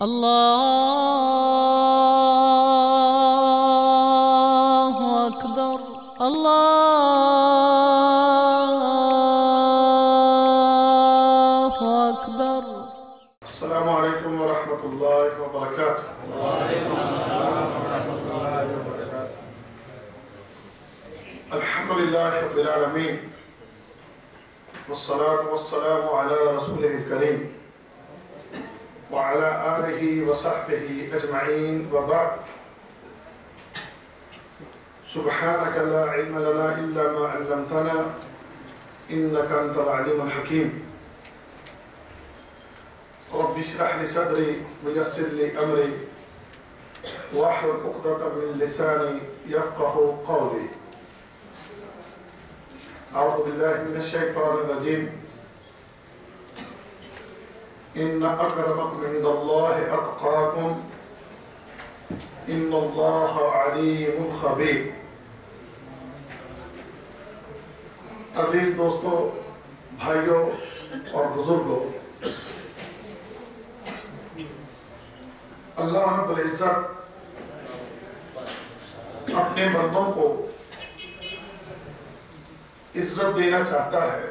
الله أكبر الله أكبر. السلام عليكم ورحمة الله وبركاته. الحمد لله رب العالمين والصلاة والسلام على رسوله الكريم وعلى آله وصحبه أجمعين وبعد. سبحانك لا علم لنا إلا ما علمتنا إنك أنت العليم الحكيم. رب اشرح لي صدري ويسر لي أمري واحلل عقدة من لساني يفقهوا قولي. أعوذ بالله من الشيطان الرجيم. إن أكرمكم عند الله أتقاكم إن الله عليم خبير. عزیز دوستو، بھائیوں اور بزرگوں، اللہ رب العزت اپنے بندوں کو عزت دینا چاہتا ہے،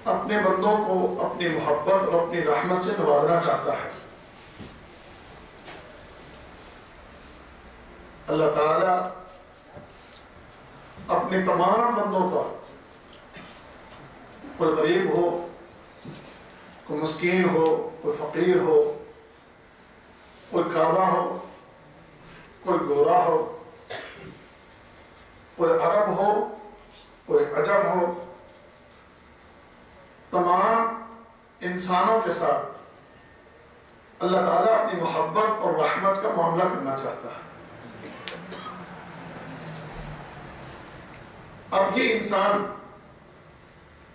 اپنے بندوں کو اپنی محبت اور اپنی رحمت سے نوازنا چاہتا ہے۔ اللہ تعالیٰ اپنے تمام بندوں کا، کوئی غریب ہو، کوئی مسکین ہو، کوئی فقیر ہو، کوئی کالا ہو، کوئی گورا ہو، کوئی عرب ہو، کوئی عجم ہو، تمام انسانوں کے ساتھ اللہ تعالیٰ اپنی محبت اور رحمت کا معاملہ کرنا چاہتا ہے۔ اب یہ انسان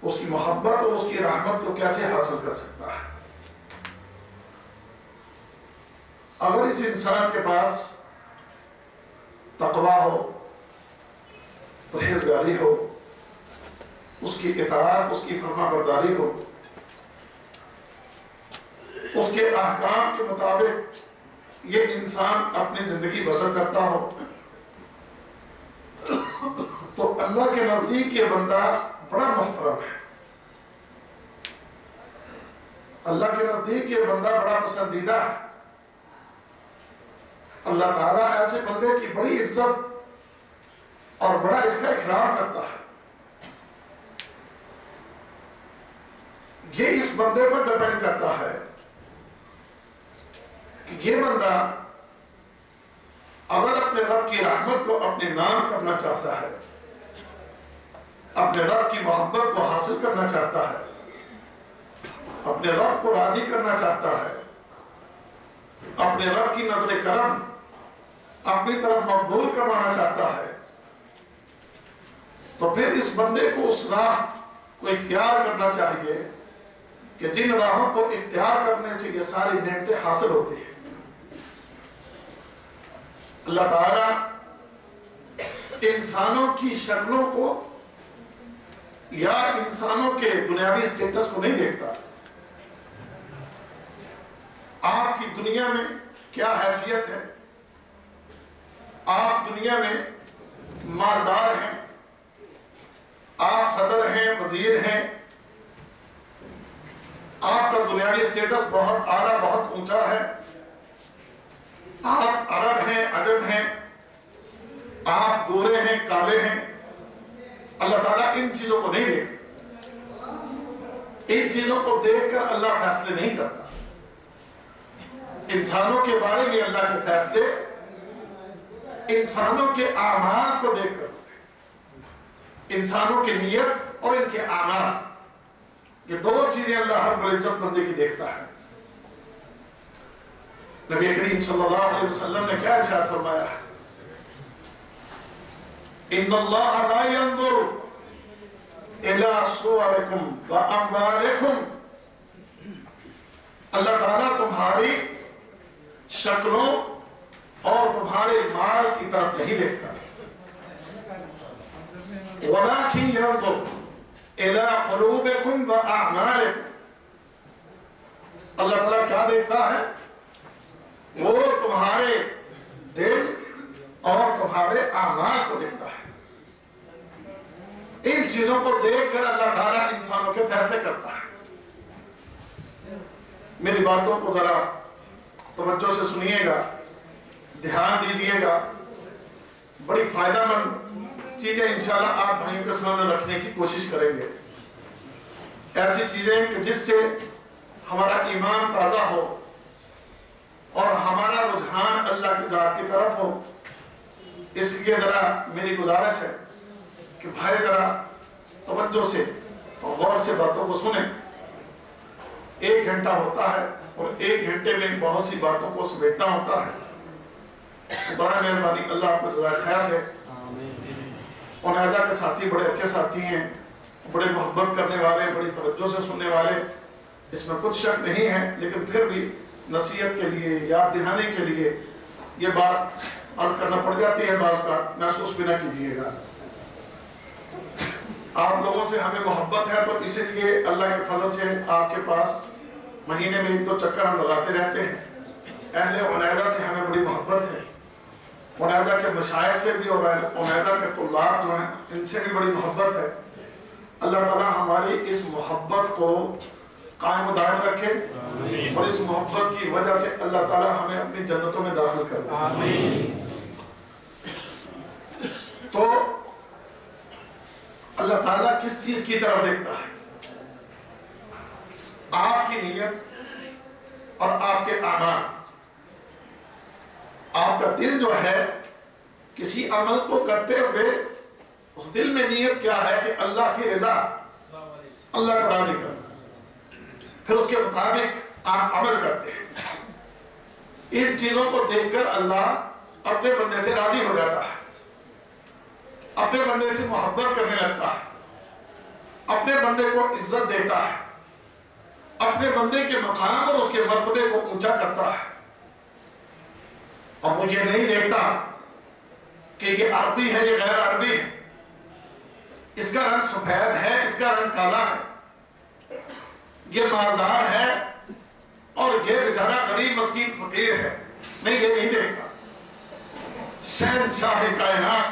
اس کی محبت اور اس کی رحمت کو کیسے حاصل کر سکتا ہے؟ اگر اس انسان کے پاس تقوی ہو، پرہیزگاری ہو، اس کی اطاعت، اس کی فرما برداری ہو، اس کے احکام کے مطابق یہ انسان اپنی زندگی بسر کرتا ہو، تو اللہ کے نزدیک یہ بندہ بڑا محترم ہے، اللہ کے نزدیک یہ بندہ بڑا پسندیدہ ہے۔ اللہ تعالیٰ ایسے بندے کی بڑی عزت اور بڑا اس کا اکرام کرتا ہے۔ یہ اس بندے پر ڈیپینڈ کرتا ہے کہ یہ بندہ اگر اپنے رب کی رحمت کو اپنے نام کرنا چاہتا ہے، اپنے رب کی محبت کو حاصل کرنا چاہتا ہے، اپنے رب کو راضی کرنا چاہتا ہے، اپنے رب کی نظر کرم اپنی طرف مقبول کروانا چاہتا ہے، تو پھر اس بندے کو اس راہ کو اختیار کرنا چاہیے کہ جن راہوں کو اختیار کرنے سے یہ ساری نعمتیں حاصل ہوتی ہیں۔ اللہ تعالیٰ انسانوں کی شکلوں کو یا انسانوں کے دنیاوی سٹیٹس کو نہیں دیکھتا۔ آپ کی دنیا میں کیا حیثیت ہے، آپ دنیا میں مالدار ہیں، آپ صدر ہیں، وزیر ہیں، آپ کا دنیاوی سٹیٹس بہت اعلیٰ، بہت اونچا ہے، آپ عرب ہیں، عجم ہیں، آپ گورے ہیں، کالے ہیں۔ اللہ تعالیٰ ان چیزوں کو نہیں دیکھتا۔ ان چیزوں کو دیکھ کر اللہ فیصلے نہیں کرتا۔ انسانوں کے بارے میں اللہ کے فیصلے انسانوں کے اعمال کو دیکھ کر ہوتے ہیں۔ انسانوں کی نیت اور ان کے اعمال، یہ دو چیزیں اللہ رب العزت بندے کی دیکھتا ہے۔ نبی کریم صلی اللہ علیہ وسلم نے کیا ارشاد فرمایا ہے؟ ان اللہ لا ينظر الى صورکم واموالکم، اللہ تعالیٰ تمہاری شکلوں اور تمہارے مال کی طرف نہیں دیکھتا، ولكن ينظر الى قلوبکم واعمالکم، اللہ تعالیٰ کیا دیکھتا ہے؟ وہ تمہارے دل اور تمہارے اعمال کو دیکھتا ہے. ان چیزوں کو دیکھ کر اللہ تعالیٰ انسانوں کے فیصلے کرتا ہے. میری باتوں کو ذرا توجہ سے سنیے گا، دھیان دیجئے گا. بڑی فائدہ مند چیزیں انشاءاللہ آپ بھائیوں کے سامنے رکھنے کی کوشش کریں گے. ایسی چیزیں کہ جس سے ہمارا ایمان تازہ ہو اور ہمارا رجحان اللہ کی ذات کی طرف ہو. اس لیے ذرا میری گزارش ہے کہ بھائی ذرا توجہ سے اور غور سے باتوں کو سنیں. 1 گھنٹہ ہوتا ہے اور 1 گھنٹے میں بہت سی باتوں کو سمیٹنا ہوتا ہے. برائے مہربانی اللہ آپ کو جزائے خیر دے. عنایزہ کے ساتھی بڑے اچھے ساتھی ہیں، بڑے محبت کرنے والے، بڑی توجہ سے سننے والے، اس میں کچھ شک نہیں ہے. لیکن پھر بھی نصیحت کے لیے، یاد دہانے کے لیے یہ بات عرض کرنا پڑ جاتی ہے. بعض بات محسوس بھی نہ کیجیے گا. آپ لوگوں سے ہمیں محبت ہے تو اسی لیے اللہ کے فضل سے آپ کے پاس مہینے میں 1-2 چکر ہم لگاتے رہتے ہیں. اہل عنایزہ سے ہمیں بڑی محبت ہے، عنایزہ کے مشائخ سے بھی اور عنایزہ کے طلاب جو ہیں ان سے بھی بڑی محبت ہے. اللہ تعالیٰ ہماری اس محبت کو قائم و دائم رکھے اور اس محبت کی وجہ سے اللہ تعالیٰ ہمیں اپنی جنتوں میں داخل کر دے. تو اللہ تعالیٰ کس چیز کی طرف دیکھتا ہے؟ آپ کی نیت اور آپ کے اعمال. آپ کا دل جو ہے کسی عمل کو کرتے ہوئے اس دل میں نیت کیا ہے کہ اللہ کی رضا، اللہ کو راضی کرنا، پھر اس کے مطابق آپ عمل کرتے ہیں. ان چیزوں کو دیکھ کر اللہ اپنے بندے سے راضی ہو جاتا ہے، اپنے بندے سے محبت کرنے لگتا ہے، اپنے بندے کو عزت دیتا ہے، اپنے بندے کے مقام اور اس کے مرتبے کو اونچا کرتا ہے. اور وہ یہ نہیں دیکھتا کہ یہ عربی ہے، یہ غیر عربی ہے، اس کا رنگ سفید ہے، اس کا رنگ کالا ہے، یہ مالدار ہے اور یہ بیچارہ غریب مسکین فقیر ہے. نہیں، یہ نہیں دیکھتا. شہنشاہ کائنات،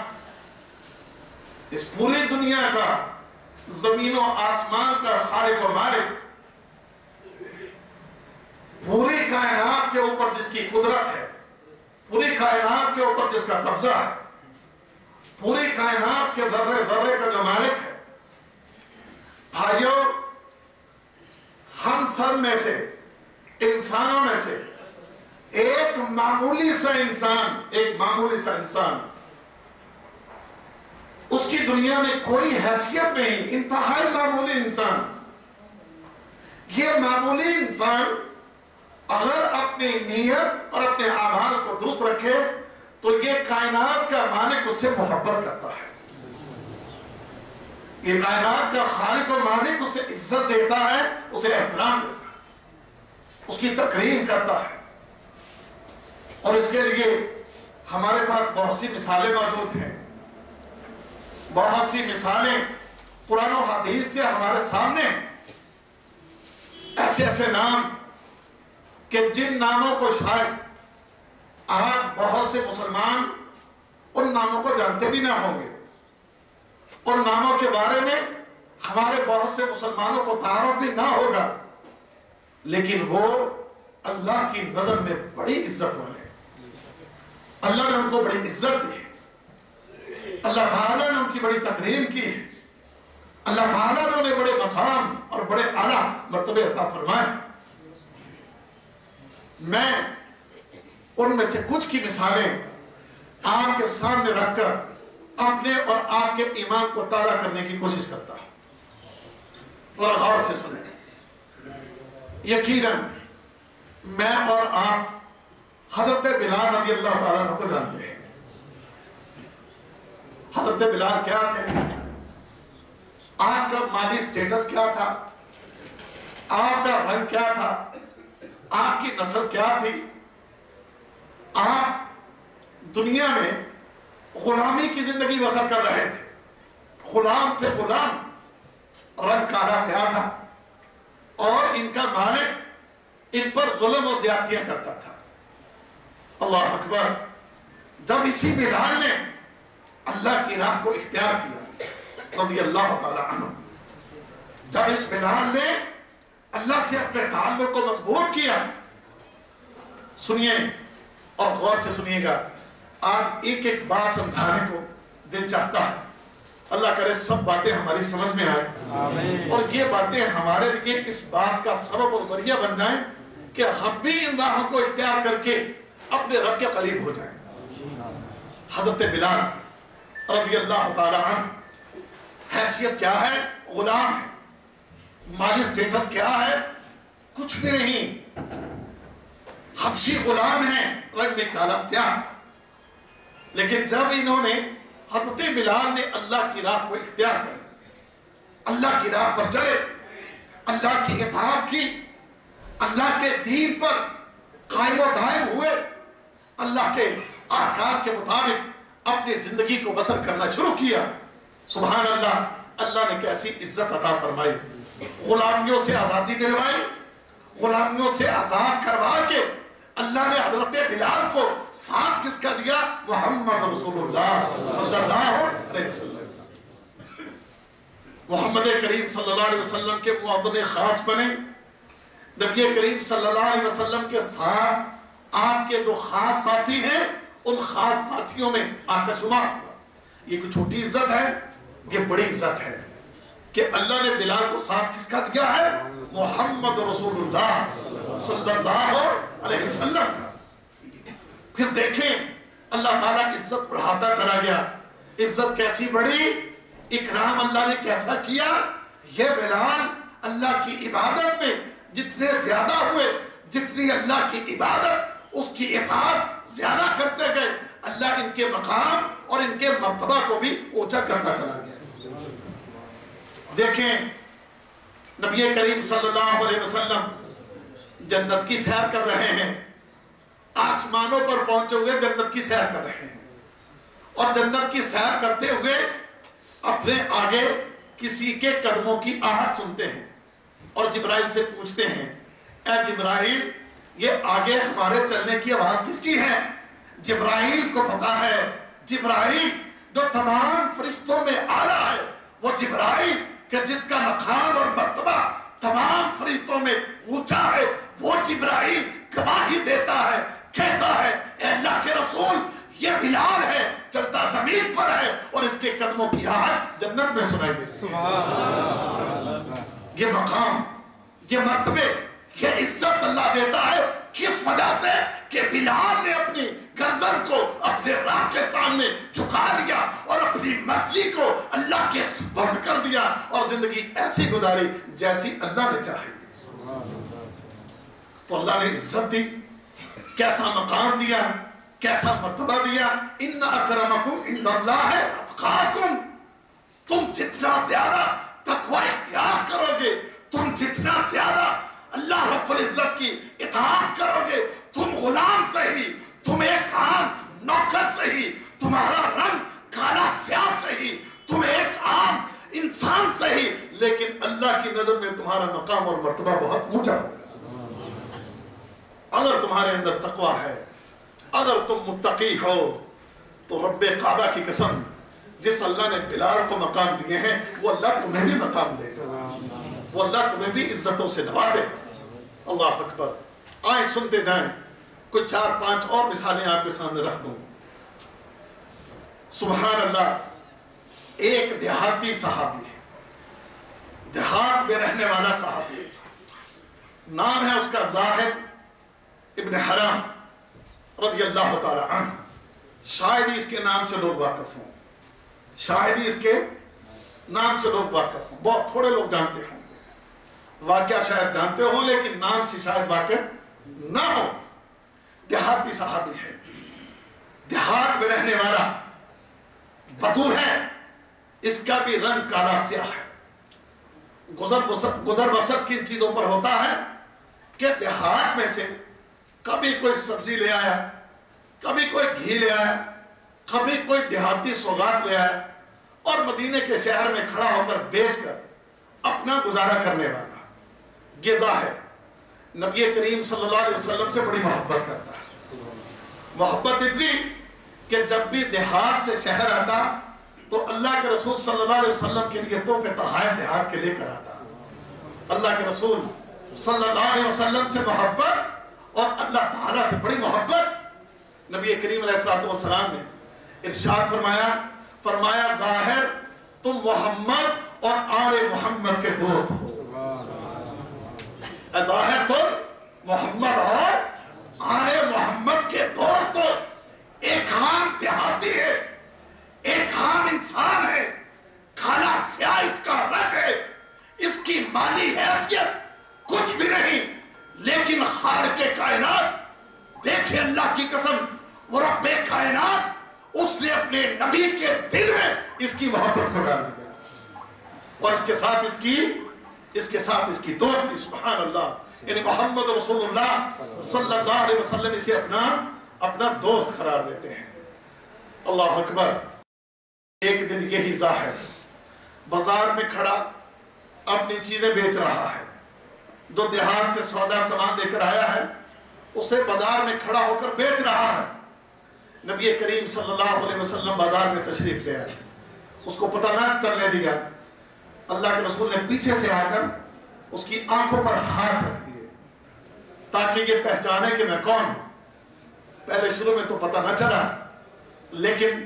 اس پوری دنیا کا، زمین و آسمان کا خالق و مالک، پوری کائنات کے اوپر جس کی قدرت ہے، پوری کائنات کے اوپر جس کا قبضہ ہے، پوری کائنات کے ذرے ذرے کا جو مالک ہے. بھائیوں، ہم سب میں سے، انسانوں میں سے ایک معمولی سا انسان، اس کی دنیا میں کوئی حیثیت نہیں، انتہائی معمولی انسان. یہ معمولی انسان اگر اپنی نیت اور اپنے اعمال کو درست رکھے تو یہ کائنات کا مالک اس سے محبت کرتا ہے. یہ کائنات کا خالق و مالک اسے عزت دیتا ہے، اسے احترام دیتا ہے، اس کی تکریم کرتا ہے. اور اس کے لیے ہمارے پاس بہت سی مثالیں موجود ہیں. بہت سی مثالیں قرآن و حدیث سے ہمارے سامنے ہیں. ایسے نام کہ جن ناموں کو شاید آج بہت سے مسلمان ان ناموں کو جانتے بھی نہ ہوں گے. ان ناموں کے بارے میں ہمارے بہت سے مسلمانوں کو تعارف بھی نہ ہوگا، لیکن وہ اللہ کی نظر میں بڑی عزت والے ہیں. اللہ نے ان کو بڑی عزت دی، اللہ تعالیٰ نے ان کی بڑی تکریم کی، اللہ تعالیٰ نے انہیں بڑے مقام اور بڑے اعلیٰ مرتبے عطا فرمائے. میں ان میں سے کچھ کی مثالیں آپ کے سامنے رکھ کر اپنے اور آپ کے ایمان کو تازہ کرنے کی کوشش کرتا ہوں. اور غور سے سنیں. یقیناً میں اور آپ حضرت بلال رضی اللہ تعالیٰ عنہ کو جانتے ہیں. حضرت بلال کیا تھے؟ آپ کا مالی سٹیٹس کیا تھا؟ آپ کا رنگ کیا تھا؟ آپ کی نسل کیا تھی؟ آپ دنیا میں غلامی کی زندگی بسر کر رہے تھے. غلام تھے، غلام. رنگ کالا سیاہ تھا اور ان کا مالک ان پر ظلم اور زیادتیاں کرتا تھا۔ اللہ اکبر۔ جب اسی بلال نے اللہ کی راہ کو اختیار کیا رضی اللہ تعالی عنہ، جب اس بلال نے اللہ سے اپنے تعلق کو مضبوط کیا، سنیے اور غور سے سنیے گا، آج ایک ایک بات سمجھانے کو دل چاہتا ہے، اللہ کرے سب باتیں ہماری سمجھ میں آئیں اور یہ باتیں ہمارے لیے اس بات کا سبب اور ذریعہ بن جائیں کہ ہم بھی ان راہوں کو اختیار کر کے اپنے رب کے قریب ہو جائیں۔ حضرت بلال رضی اللہ تعالی عنہ حیثیت کیا ہے؟ غلام ہے۔ مالی سٹیٹس کیا ہے؟ کچھ بھی نہیں، حبشی غلام ہیں، رنگ میں کالا سیاہ۔ لیکن جب انہوں نے حضرت بلال نے اللہ کی راہ کو اختیار کر، اللہ کی راہ پر چلے، اللہ کی اطاعت کی، اللہ کے دین پر قائم و دائم ہوئے، اللہ کے احکام کے مطابق اپنی زندگی کو بسر کرنا شروع کیا، سبحان اللہ، اللہ نے کیسی عزت عطا فرمائی، غلامیوں سے آزادی دلوائی، غلامیوں سے آزاد کروا کے اللہ نے حضرت بلال کو ساتھ کس کا دیا؟ محمد رسول اللہ صلی اللہ علیہ وسلم۔ محمد کریم صلی اللہ علیہ وسلم کے معاون خاص بنے، نبی کریم صلی اللہ علیہ وسلم کے ساتھ آپ کے جو خاص ساتھی ہیں ان خاص ساتھیوں میں آپ کا شمار ہوا۔ یہ کوئی چھوٹی عزت ہے، یہ بڑی عزت ہے کہ اللہ نے بلال کو ساتھ کس کا دیا ہے؟ محمد رسول اللہ صلی اللہ علیہ وسلم کا۔ پھر دیکھیں اللہ تعالیٰ عزت بڑھاتا چلا گیا، عزت کیسی بڑھی، اکرام اللہ نے کیسا کیا۔ یہ بلال اللہ کی عبادت میں جتنے زیادہ ہوئے، جتنی اللہ کی عبادت اس کی اطاعت زیادہ کرتے گئے، اللہ ان کے مقام اور ان کے مرتبہ کو بھی اونچا کرتا چلا گیا۔ دیکھیں نبی کریم صلی اللہ علیہ وسلم جنت کی سیر کر رہے ہیں، آسمانوں پر پہنچے ہوئے جنت کی سیر کر رہے ہیں، اور جنت کی سیر کرتے ہوئے اپنے آگے کسی کے قدموں کی آہٹ سنتے ہیں اور جبرائیل سے پوچھتے ہیں، اے جبرائیل یہ آگے ہمارے چلنے کی آواز کس کی ہے؟ جبرائیل کو پتا ہے، جبرائیل جو تمام فرشتوں میں آلہ ہے، وہ جبرائیل کہ جس کا مقام اور مرتبہ تمام فرشتوں میں اونچا ہے، وہ جبرائیل گواہی دیتا ہے، کہتا ہے اے اللہ کے رسول یہ بلال ہے، چلتا زمین پر ہے اور اس کے قدموں کی آہٹ جنت میں سنائی دیتی ہے۔ یہ مقام، یہ مرتبے، یہ عزت اللہ دیتا ہے کس وجہ سے؟ کہ بلال نے اپنی گردن کو اپنے رب کے سامنے جھکا لیا اور اپنی مرضی کو اللہ کے سپرد کر دیا اور زندگی ایسی گزاری جیسی اللہ نے چاہی۔ تو اللہ نے عزت دی، کیسا مقام دیا، کیسا مرتبہ دیا۔ ان اکرمکم عند اللہ اتقاکم، تم جتنا زیادہ تقوی اختیار کرو گے، تم جتنا زیادہ اللہ رب العزت کی اطاعت کرو گے، تم غلام سے ہی، تم ایک عام نوکر سے ہی، تمہارا رنگ کالا سیاہ سے ہی، تم ایک عام انسان سے ہی، لیکن اللہ کی نظر میں تمہارا مقام اور مرتبہ بہت اونچا ہوگا۔ اگر تمہارے اندر تقوی ہے، اگر تم متقی ہو، تو رب کعبہ کی قسم جس اللہ نے بلال کو مقام دیے ہیں وہ اللہ تمہیں بھی مقام دے گا، وہ اللہ تمہیں بھی عزتوں سے نوازے گا۔ اللہ اکبر۔ آئیں سنتے جائیں، کچھ 4-5 اور مثالیں آپ کے سامنے رکھ دوں۔ سبحان اللہ، ایک دیہاتی صحابی ہے، دیہات میں رہنے والا صحابی ہے، نام ہے اس کا زاہد ابن حرام رضی اللہ تعالی عنہ۔ شاید ہی اس کے نام سے لوگ واقف ہوں، شاید ہی اس کے نام سے لوگ واقف ہوں، بہت تھوڑے لوگ جانتے ہوں، واقعہ شاید جانتے ہو لیکن نام سے شاید واقف نہ ہو۔ دیہاتی صحابی ہے، دیہات میں رہنے والا، بدو ہے، اس کا بھی رنگ کالا سیاہ ہے۔ گزر بسر کن چیزوں پر ہوتا ہے کہ دیہات میں سے کبھی کوئی سبزی لے آیا، کبھی کوئی گھی لے آیا، کبھی کوئی دیہاتی سوغات لے آیا اور مدینے کے شہر میں کھڑا ہو کر بیچ کر اپنا گزارا کرنے والا غذا ہے۔ نبی کریم صلی اللہ علیہ وسلم سے بڑی محبت کرتا ہے. محبت اتنی کہ جب بھی دیہات سے شہر آتا تو اللہ کے رسول صلی اللہ علیہ وسلم کے لیے تحفے تحائف دیہات کے لے کر آتا. اللہ کے رسول صلی اللہ علیہ وسلم سے محبت اور اللہ تعالیٰ سے بڑی محبت. نبی کریم علیہ السلام نے ارشاد فرمایا ظاہر تم محمد اور آل محمد کے دوست ہو. ظاہر تم محمد اور آل محمد کے دوست ہو. ایک عام دیہاتی ہے, ایک عام انسان ہے, کالا سیاہ اس کا رنگ ہے, اس کی مالی حیثیت کچھ بھی نہیں, لیکن خالق کائنات دیکھیں اللہ کی قسم وہ رب کائنات اس نے اپنے نبی کے دل میں اس کی محبت کو ڈال دیا اور اس کے ساتھ اس کی دوستی. سبحان اللہ. یعنی محمد رسول اللہ صلی اللہ علیہ وسلم اسے اپنا دوست قرار دیتے ہیں. اللہ اکبر. ایک دن یہی ظاہر بازار میں کھڑا اپنی چیزیں بیچ رہا ہے. جو دیہات سے سودا سامان لے کر آیا ہے اسے بازار میں کھڑا ہو کر بیچ رہا ہے. نبی کریم صلی اللہ علیہ وسلم بازار میں تشریف لے آئے. اس کو پتہ نہ چلنے دیا. اللہ کے رسول نے پیچھے سے آ کر اس کی آنکھوں پر ہاتھ رکھ دیے تاکہ یہ پہچانے کہ میں کون ہوں. پہلے شروع میں تو پتہ نہ چلا, لیکن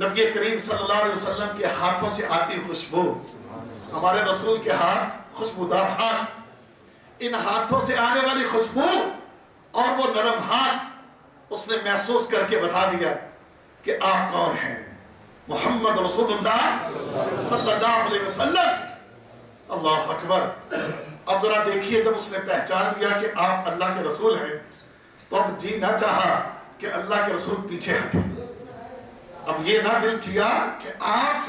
نبی کریم صلی اللہ علیہ وسلم کے ہاتھوں سے آتی خوشبو, ہمارے رسول کے ہاتھ خوشبودار ہاتھ, ان ہاتھوں سے آنے والی خوشبو اور وہ نرم ہاتھ اس نے محسوس کر کے بتا دیا کہ آپ کون ہیں. محمد رسول اللہ صلی اللہ علیہ وسلم. اللہ اکبر. اب ذرا دیکھیے جب اس نے پہچان لیا کہ آپ اللہ کے رسول ہیں تو اب جی نہ چاہا کہ اللہ کے رسول پیچھے ہٹے. اب یہ نہ دل کیا کہ آپ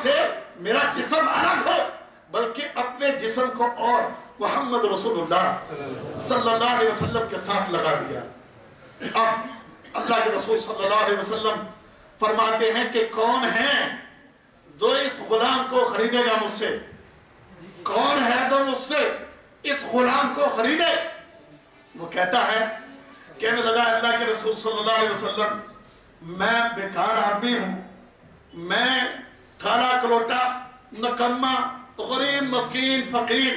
سے میرا جسم الگ ہو, بلکہ اپنے جسم کو اور محمد رسول اللہ صلی اللہ علیہ وسلم کے ساتھ لگا دیا. اب اللہ کے رسول صلی اللہ علیہ وسلم فرماتے ہیں کہ کون ہے جو اس غلام کو خریدے گا مجھ سے, کون ہے جو مجھ سے اس غلام کو خریدے. وہ کہتا ہے, کہنے لگا اللہ کے رسول صلی اللہ علیہ وسلم میں بیکار آدمی ہوں, میں کالا کلوٹا نکما غریب مسکین فقیر,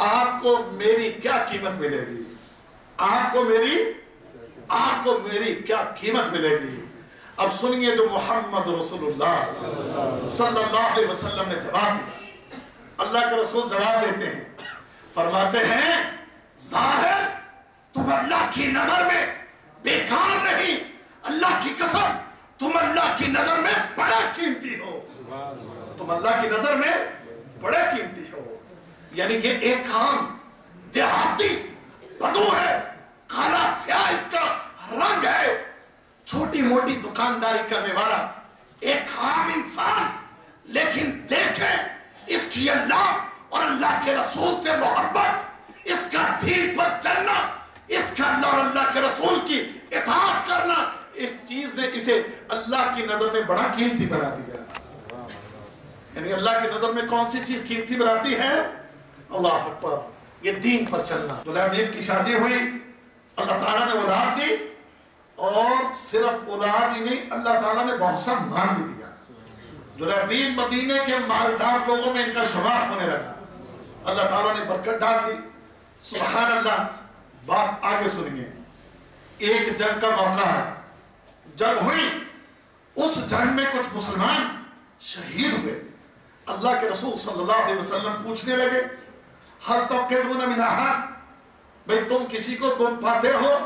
آپ کو میری کیا قیمت ملے گی, آپ کو میری کیا قیمت ملے گی. اب سنیے جو محمد رسول اللہ صلی اللہ علیہ وسلم نے جواب دیا. اللہ کے رسول جواب دیتے ہیں, فرماتے ہیں ظاہر تم اللہ کی نظر میں بیکار نہیں, اللہ کی قسم تم اللہ کی نظر میں بڑا قیمتی ہو, تم اللہ کی نظر میں بڑے قیمتی ہو. یعنی یہ ایک عام دیہاتی بدو ہے, کالا سیاہ اس کا رنگ ہے, چھوٹی موٹی دکانداری کرنے والا ایک عام انسان, لیکن دیکھیں اس کی اللہ اور اللہ کے رسول سے محبت, اس کا دین پر چلنا, اس کا اللہ اور اللہ کے رسول کی اطاعت کرنا, اس چیز نے اسے اللہ کی نظر میں بڑا قیمتی بنا دیا. یعنی اللہ کی نظر میں کون سی چیز قیمتی بناتی ہے؟ اللہ اکبر, یہ دین پر چلنا. جلیبیب کی شادی ہوئی, اللہ تعالیٰ نے اولاد دی, اور صرف اولاد ہی نہیں اللہ تعالیٰ نے بہت سا مال بھی دیا. جلیبیب مدینے کے مالدار لوگوں میں ان کا شمار ہونے لگا. اللہ تعالیٰ نے برکت ڈال دی. سبحان اللہ. بات آگے سنیے. ایک جنگ کا موقع ہے, جنگ ہوئی, اس جنگ میں کچھ مسلمان شہید ہوئے. اللہ کے رسول صلی اللہ علیہ وسلم پوچھنے لگے ہل تفقدون من احد, بھئی تم کسی کو گم پاتے ہو؟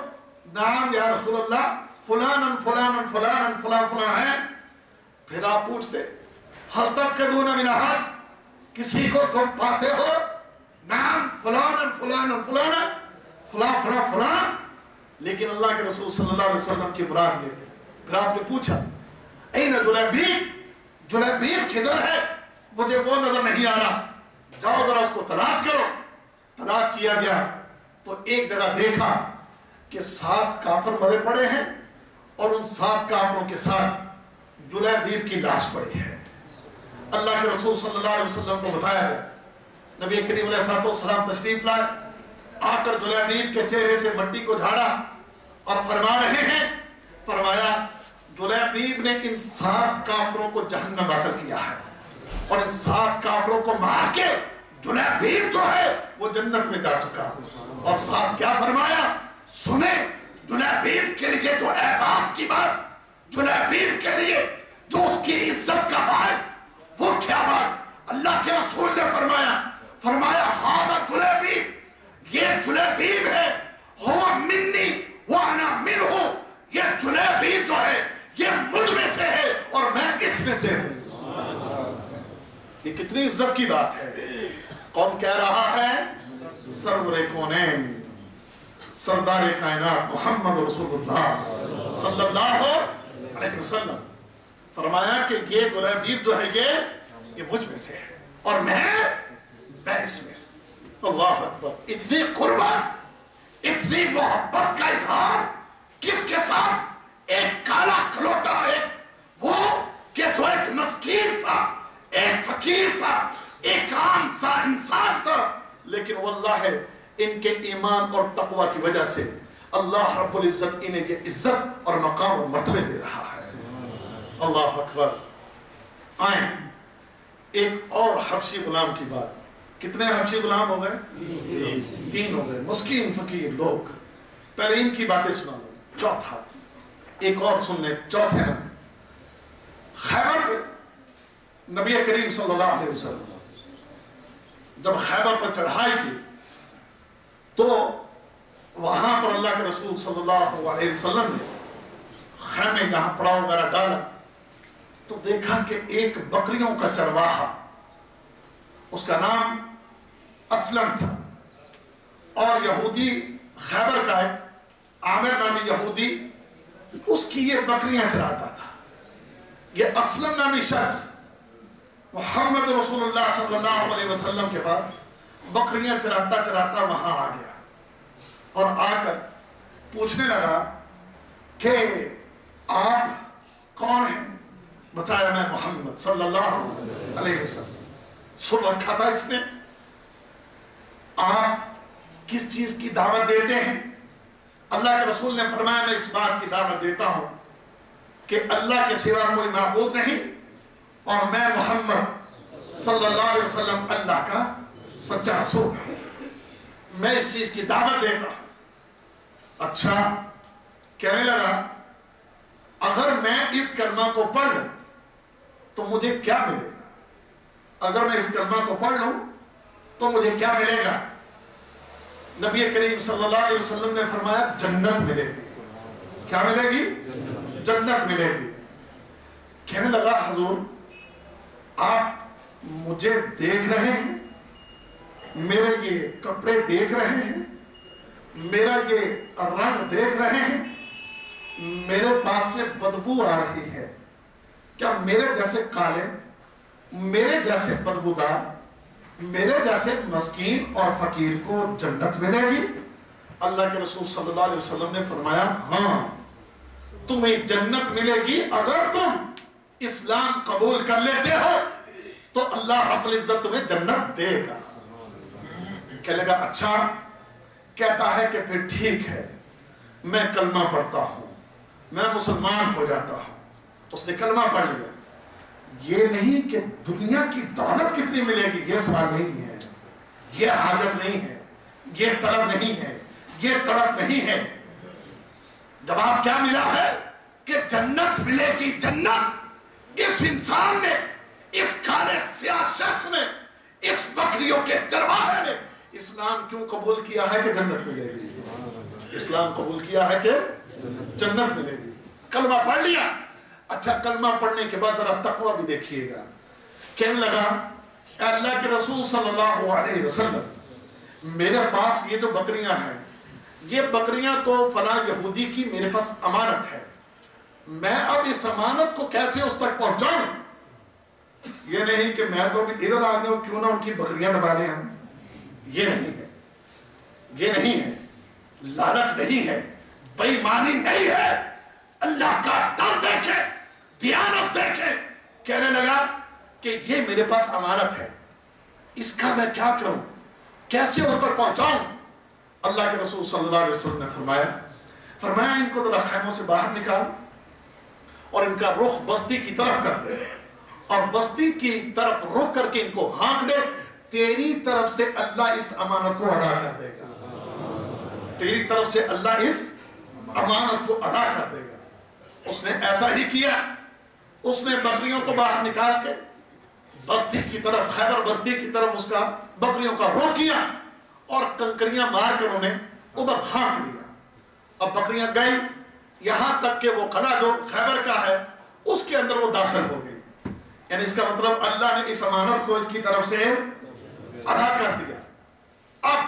نعم یا رسول اللہ فلانا فلانا فلانا فلان فلان ہے. پھر آپ پوچھتے ہل تفقدون من احد, کسی کو گم پاتے ہو؟ نعم فلانا فلانا فلانا فلان فلان فلان. لیکن اللہ کے رسول صلی اللہ علیہ وسلم کی مراد یہ ہے. پھر آپ نے پوچھا این جلیبیب, جلیبیب کدھر ہے؟ مجھے وہ نظر نہیں آ رہا, جاؤ ذرا اس کو تلاش کرو. تلاش کیا گیا تو ایک جگہ دیکھا کہ 7 کافر مرے پڑے ہیں, اور ان 7 کافروں کے ساتھ جلیبیب کی لاش پڑی ہے. اللہ کے رسول صلی اللہ علیہ وسلم کو بتایا گیا. نبی کریم علیہ السلام تشریف لائے, آ کر جلیبیب کے چہرے سے مٹی کو جھاڑا اور فرما رہے ہیں، فرمایا جلیبیب نے ان 7 کافروں کو جہنم حاصل کیا ہے، اور ان 7 کافروں کو مار کے جلیبیب جو ہے وہ جنت میں جا چکا۔ اور ساتھ کیا فرمایا؟ سنیں جلیبیب کے لیے جو احساس کی بات، جلیبیب کے لیے جو اس کی عزت کا باعث، وہ کیا بات؟ اللہ کے رسول نے فرمایا ہاں جلیبیب، یہ جلیبیب ہے، ہوا منی وانا منہ، یہ جلیبیب جو ہے یہ مجھ میں سے ہے اور میں اس میں سے ہوں۔ یہ کتنی عزت کی بات ہے۔ کون کہہ رہا ہے؟ سرور کونین، سردار کائنات محمد رسول اللہ صلی اللہ علیہ وسلم، فرمایا کہ یہ جلیبیب جو ہے یہ مجھ میں سے ہے اور میں اس میں سے۔ اللہ اکبر، اتنی قربت، اتنی محبت کا اظہار کس کے ساتھ؟ ایک کالا کھلوٹا ہے وہ کہ جو ایک مسکین تھا، ایک فقیر تھا، ایک عام سا انسان تھا، لیکن واللہ ان کے ایمان اور تقوی کی وجہ سے اللہ رب العزت انہیں یہ عزت اور مقام اور مرتبے دے رہا ہے۔ اللہ اکبر۔ آئیں ایک اور حبشی غلام کی بات۔ کتنے حبشی غلام ہو گئے؟ 3 ہو گئے، مسکین فقیر لوگ۔ پہلے ان کی باتیں سنا لو، چوتھا ایک اور سن لیں، چوتھے نمبر خیبر پہ نبی کریم صلی اللہ علیہ وسلم جب خیبر پر چڑھائی کی تو وہاں پر اللہ کے رسول صلی اللہ علیہ وسلم نے خیمے یہاں پڑاؤ وغیرہ ڈالا تو دیکھا کہ ایک بکریوں کا چرواہا، اس کا نام اسلم تھا، اور یہودی خیبر کا ہے عامر نامی یہودی، اس کی یہ بکریاں چراتا تھا۔ یہ اسلم نامی شخص محمد رسول اللہ صلی اللہ علیہ وسلم کے پاس بکریاں چراتا چراتا وہاں آ گیا اور آ کر پوچھنے لگا کہ آپ کون ہیں؟ بتایا میں محمد صلی اللہ علیہ وسلم۔ سن رکھا تھا اس نے، آپ کس چیز کی دعوت دیتے ہیں؟ اللہ کے رسول نے فرمایا میں اس بات کی دعوت دیتا ہوں کہ اللہ کے سوا کوئی معبود نہیں اور میں محمد صلی اللہ علیہ وسلم اللہ کا سچا رسول ہوں، میں اس چیز کی دعوت دیتا ہوں۔ اچھا، کہنے لگا اگر میں اس کلمہ کو پڑھ لوں تو مجھے کیا ملے گا؟ اگر میں اس کلمہ کو پڑھ لوں تو مجھے کیا ملے گا؟ نبی کریم صلی اللہ علیہ وسلم نے فرمایا جنت ملے گی۔ کیا ملے گی؟ جنت ملے گی۔ کہنے لگا حضور آپ مجھے دیکھ رہے ہیں، میرے یہ کپڑے دیکھ رہے ہیں، میرا یہ رنگ دیکھ رہے ہیں، میرے پاس سے بدبو آ رہی ہے، کیا میرے جیسے کالے، میرے جیسے بدبودار، میرے جیسے مسکین اور فقیر کو جنت ملے گی؟ اللہ کے رسول صلی اللہ علیہ وسلم نے فرمایا ہاں تمہیں جنت ملے گی اگر تم اسلام قبول کر لیتے ہو تو اللہ رب العزت تمہیں جنت دے گا۔ کہنے لگا اچھا، کہتا ہے کہ پھر ٹھیک ہے میں کلمہ پڑھتا ہوں، میں مسلمان ہو جاتا ہوں۔ اس نے کلمہ پڑھ لیا۔ یہ نہیں کہ دنیا کی دولت کتنی ملے گی، یہ سوال نہیں ہے، یہ حاجت نہیں ہے، یہ طلب نہیں ہے، یہ تڑپ نہیں ہے۔ جواب کیا ملا ہے کہ جنت ملے گی، جنت۔ اس انسان نے، اس کالے سیاہ شخص نے، اس بکریوں کے چرواہے نے اسلام کیوں قبول کیا ہے کہ جنت ملے گی؟ اسلام قبول کیا ہے کہ جنت ملے گی۔ کلمہ پڑھ لیا۔ اچھا، کلمہ پڑھنے کے بعد ذرا تقوی بھی دیکھیے گا۔ کہنے لگا اے اللہ کے رسول صلی اللہ علیہ وسلم، میرے پاس یہ جو بکریاں ہیں، یہ بکریاں تو فلاں یہودی کی میرے پاس امانت ہے، میں اب اس امانت کو کیسے اس تک پہنچاؤں؟ یہ نہیں کہ میں تو ابھی ادھر آ گیا ہوں، کیوں نہ ان کی بکریاں دبا دیں ہم۔ یہ نہیں ہے، یہ نہیں ہے، لالچ نہیں ہے، بے ایمانی نہیں ہے، اللہ کا ڈر دیکھے، دیانت دیکھے۔ کہنے لگا کہ یہ میرے پاس امانت ہے، اس کا میں کیا کروں، کیسے ان پر پہنچاؤں؟ اللہ کے رسول صلی اللہ علیہ وسلم نے فرمایا ان کو ذرا خیموں سے باہر نکال اور ان کا رخ بستی کی طرف کر دے اور بستی کی طرف رخ کر کے ان کو ہانک دے، تیری طرف سے اللہ اس امانت کو ادا کر دے گا، تیری طرف سے اللہ اس امانت کو ادا کر دے گا۔ اس نے ایسا ہی کیا، اس نے بکریوں کو باہر نکال کے بستی کی طرف، خیبر بستی کی طرف اس کا بکریوں کا رخ کیا اور کنکریاں مار کر انہیں ادھر ہانک دیا۔ اب بکریاں گئی یہاں تک کہ وہ قلعہ جو خیبر کا ہے اس کے اندر وہ داخل ہو گئی، یعنی اس کا مطلب اللہ نے اس امانت کو اس کی طرف سے ادا کر دیا۔ اب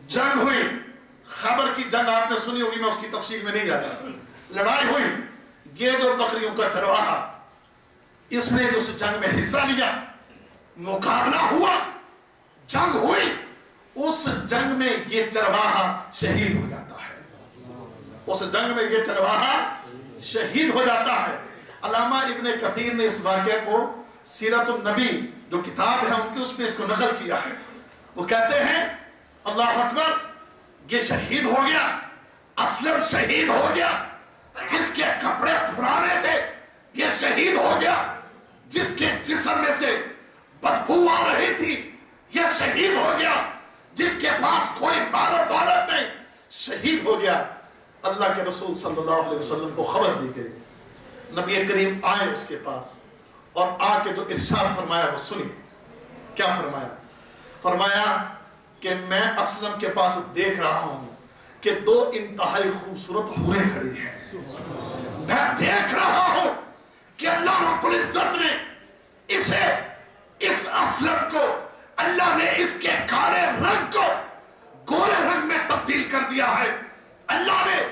جنگ ہوئی، خیبر کی جنگ آپ نے سنی ہوگی، میں اس کی تفصیل میں نہیں جاتا، لڑائی ہوئی، یہ جو بکریوں کا چرواہا اس نے اس جنگ میں حصہ لیا، مقابلہ ہوا، جنگ ہوئی، اس جنگ میں یہ چرواہا شہید ہو جاتا ہے، اس جنگ میں یہ چرواہا شہید ہو جاتا ہے۔ علامہ ابن کثیر نے اس واقعے کو سیرت النبی جو کتاب ہے ان کی اس میں اس کو نقل کیا ہے، وہ کہتے ہیں اللہ اکبر، یہ شہید ہو گیا، اسلم شہید ہو گیا، جس کے کپڑے پرانے تھے یہ شہید ہو گیا، جس کے جسم میں سے بدبو آ رہی تھی یہ شہید ہو گیا، جس کے پاس کوئی مال و دولت نہیں شہید ہو گیا۔ اللہ کے رسول صلی اللہ علیہ وسلم کو خبر دی گئی، نبی کریم آئے اس کے پاس اور آ کے جو ارشاد فرمایا وہ سنی۔ کیا فرمایا؟ فرمایا کہ میں اسلم کے پاس دیکھ رہا ہوں کہ دو انتہائی خوبصورت حوریں کھڑی ہیں، میں دیکھ رہا ہوں کہ اللہ رب العزت نے اسے، اس اسلم کو اللہ نے اس کے کالے رنگ کو گورے رنگ میں تبدیل کر دیا ہے، اللہ نے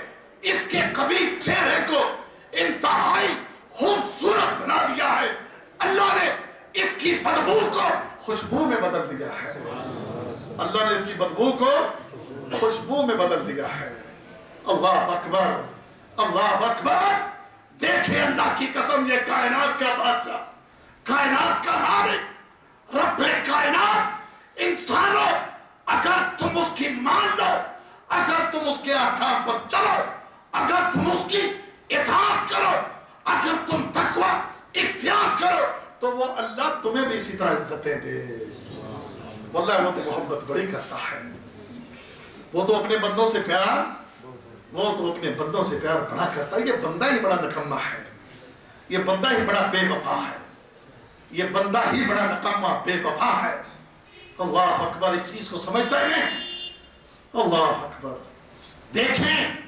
اس کے قبیح چہرے کو انتہائی خوبصورت بنا دیا ہے، اللہ نے اس کی بدبو کو خوشبو میں بدل دیا ہے، اللہ نے اس کی بدبو کو خوشبو میں بدل دیا ہے۔ اللہ اکبر، اللہ اکبر، دیکھیں اللہ کی قسم، یہ کائنات کا بادشاہ، کائنات کا مالک، رب کائنات، انسانوں اگر تم اس کی مان لو، اگر تم اس کے احکام پر چلو، اگر تم اس کی اطاعت کرو، اگر تم تقوی اختیار کرو تو وہ اللہ تمہیں بھی اسی طرح عزتیں دے۔ واللہ وہ تو محبت بڑی کرتا ہے، وہ تو اپنے بندوں سے پیار، وہ تو اپنے بندوں سے پیار بڑا کرتا ہے۔ یہ بندہ ہی بڑا نکمہ ہے، یہ بندہ ہی بڑا بے وفا ہے، یہ بندہ ہی بڑا نکمہ بے وفا ہے۔ اللہ اکبر، اس چیز کو سمجھتے ہیں؟ اللہ اکبر، دیکھیں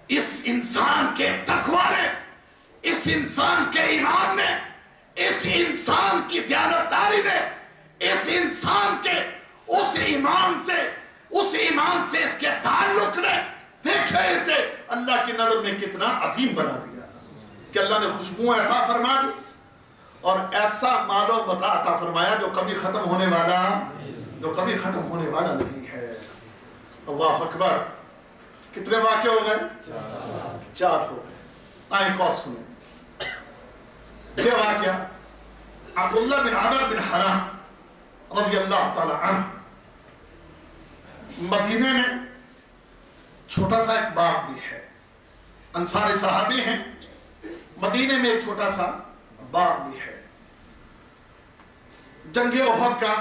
اس انسان کے تقوی نے، اس انسان کے ایمان نے، اس انسان کی دیانتداری نے، اس انسان کے اس ایمان سے اس کے تعلق نے، دیکھیں اسے اللہ کی نظر میں کتنا عظیم بنا دیا کہ اللہ نے خوشبو عطا فرما دی اور ایسا مال و متاع عطا فرمایا جو کبھی ختم ہونے والا نہیں ہے۔ اللہ اکبر، کتنے واقع ہو گئے؟ 4 ہو گئے۔ آئیں ایک اور سنیں یہ واقعہ، عبداللہ بن عمر بن حرام رضی اللہ تعالی عنہ، مدینے میں چھوٹا سا ایک باغ بھی ہے، انصاری صحابی ہیں، مدینے میں ایک چھوٹا سا باغ بھی ہے، جنگ احد کا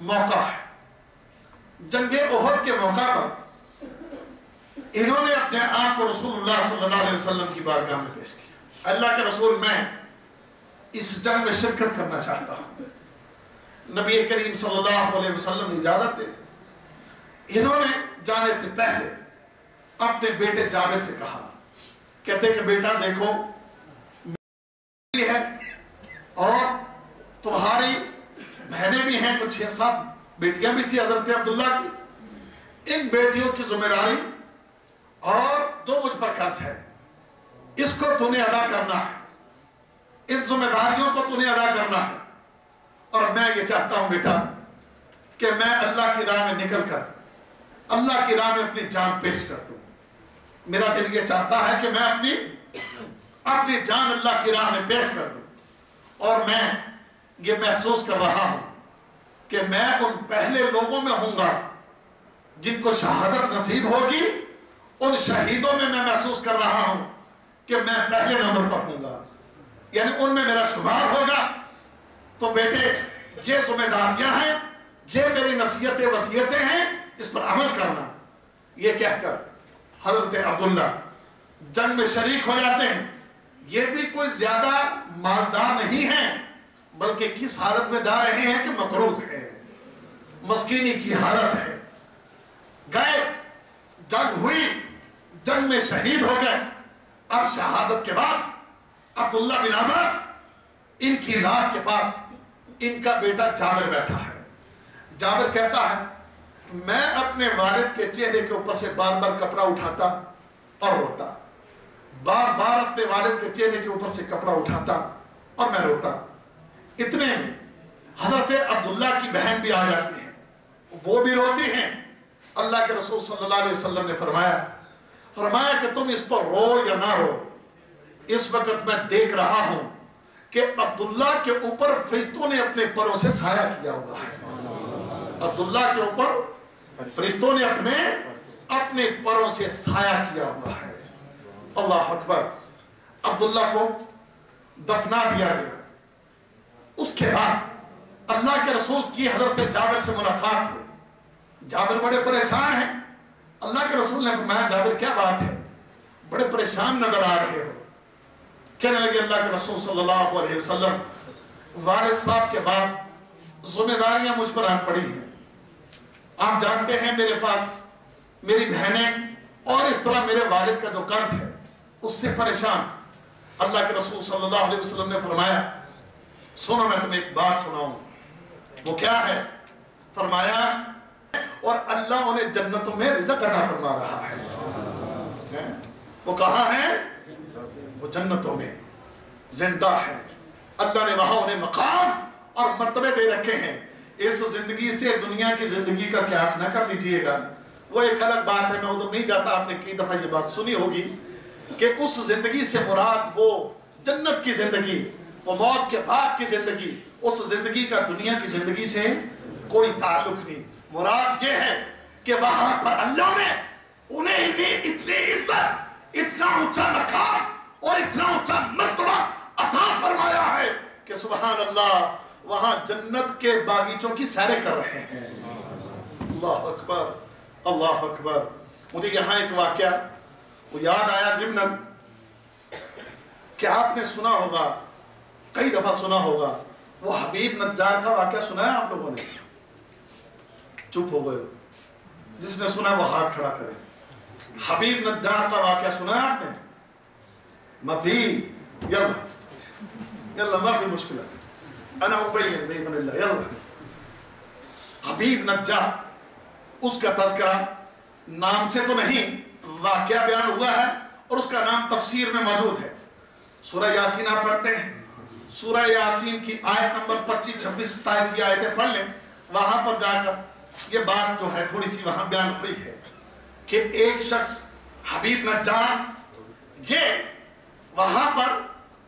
موقع ہے۔ جنگ احد کے موقع پر انہوں نے اپنے آپ کو رسول اللہ صلی اللہ علیہ وسلم کی بارگاہ میں پیش کیا، اللہ کے رسول میں اس جنگ میں شرکت کرنا چاہتا ہوں۔ نبی کریم صلی اللہ علیہ وسلم نے اجازت دے۔ انہوں نے جانے سے پہلے اپنے بیٹے جابر سے کہا، کہتے کہ بیٹا دیکھو میری ہے اور تمہاری بہنیں بھی ہیں، کچھ 6-7 بیٹیاں بھی تھی حضرت عبداللہ کی، ان بیٹیوں کی ذمہ داری اور جو مجھ پر قرض ہے اس کو تو نے ادا کرنا ہے، ان ذمہ داریوں کو تو نے ادا کرنا ہے، اور میں یہ چاہتا ہوں بیٹا کہ میں اللہ کی راہ میں نکل کر اللہ کی راہ میں اپنی جان پیش کر دوں۔ میرا دل یہ چاہتا ہے کہ میں اپنی جان اللہ کی راہ میں پیش کر دوں، اور میں یہ محسوس کر رہا ہوں کہ میں ان پہلے لوگوں میں ہوں گا جن کو شہادت نصیب ہوگی ان شہیدوں میں میں محسوس کر رہا ہوں کہ میں پہلے نمبر پر ہوں گا، یعنی ان میں میرا شمار ہوگا۔ تو بیٹے یہ ذمہ داریاں ہیں، یہ میری نصیحتیں وصیتیں ہیں، اس پر عمل کرنا۔ یہ کہہ کر حضرت عبداللہ جنگ میں شریک ہو جاتے ہیں۔ یہ بھی کوئی زیادہ مالدار نہیں ہیں، بلکہ کس حالت میں جا رہے ہیں کہ مقروض ہے، مسکینی کی حالت ہے۔ گئے، جنگ ہوئی، جنگ میں شہید ہو گئے۔ اب شہادت کے بعد عبداللہ بن عمر ان کی لاش کے پاس ان کا بیٹا جابر بیٹھا ہے۔ جابر کہتا ہے میں اپنے والد کے چہرے کے اوپر سے بار بار کپڑا اٹھاتا اور روتا، بار بار اپنے والد کے چہرے کے اوپر سے کپڑا اٹھاتا اور میں روتا۔ اتنے میں حضرت عبداللہ کی بہن بھی آ جاتی ہیں، وہ بھی روتی ہیں۔ اللہ کے رسول صلی اللہ علیہ وسلم نے فرمایا کہ تم اس پر رو یا نہ رو، اس وقت میں دیکھ رہا ہوں کہ عبداللہ کے اوپر فرشتوں نے اپنے پروں سے سایہ کیا ہوا ہے۔ عبداللہ کے اوپر فرشتوں نے اپنے پروں سے سایہ کیا ہوا ہے۔ اللہ اکبر۔ عبداللہ کو دفنا دیا گیا۔ اس کے بعد اللہ کے رسول کی حضرت جابر سے ملاقات ہوئی۔ جابر بڑے پریشان ہیں۔ اللہ کے رسول نے فرمایا جابر کیا بات ہے، بڑے پریشان نظر آ رہے ہو۔ کہنے لگے اللہ کے رسول صلی اللہ علیہ وسلم والد صاحب کے بعد ذمہ داریاں مجھ پر آن پڑی ہیں۔ آپ جانتے ہیں میرے پاس میری بہنیں اور اس طرح میرے والد کا جو قرض ہے اس سے پریشان۔ اللہ کے رسول صلی اللہ علیہ وسلم نے فرمایا سنو میں تمہیں ایک بات سناؤں۔ وہ کیا ہے؟ فرمایا اور اللہ انہیں جنتوں میں رزق عطا فرما رہا ہے۔ وہ کہاں ہے؟ وہ جنتوں میں زندہ ہے۔ اللہ نے وہاں انہیں مقام اور مرتبے دے رکھے ہیں۔ اس زندگی سے دنیا کی زندگی کا قیاس نہ کر لیجئے گا، وہ ایک الگ بات ہے، میں ادھر نہیں جاتا۔ آپ نے کئی دفعہ یہ بات سنی ہوگی کہ اس زندگی سے مراد وہ جنت کی زندگی، وہ موت کے بعد کی زندگی، اس زندگی کا دنیا کی زندگی سے کوئی تعلق نہیں۔ مراد یہ ہے کہ وہاں پر اللہ نے انہیں اتنی عزت، اتنا اونچا مقام اور اتنا اونچا مرتبہ عطا فرمایا ہے کہ سبحان اللہ وہاں جنت کے باغیچوں کی سیریں کر رہے ہیں۔ اللہ اکبر، اللہ اکبر۔ مجھے یہاں ایک واقعہ وہ یاد آیا ضمناً کہ آپ نے سنا ہوگا، کئی دفعہ سنا ہوگا، وہ حبیب نجار کا واقعہ سنا ہے آپ لوگوں نے؟ چپ ہو گئے، جس نے سنا وہ ہاتھ کھڑا کرے۔ حبیب نجار کا واقعہ سنا ہے آپ نے؟ مفید یلا ما فی مشکلہ انا ابین باذن اللہ۔ یلا حبیب نجار، اس کا تذکرہ نام سے تو نہیں، واقعہ بیان ہوا ہے اور اس کا نام تفسیر میں موجود ہے۔ سورہ یاسین آپ پڑھتے ہیں، سورہ یاسین کی آیت نمبر 25، 26، 27 یہ آیتیں پڑھ لیں، وہاں پر جا کر یہ بات جو ہے تھوڑی سی وہاں بیان ہوئی ہے کہ ایک شخص حبیب نجار یہ وہاں پر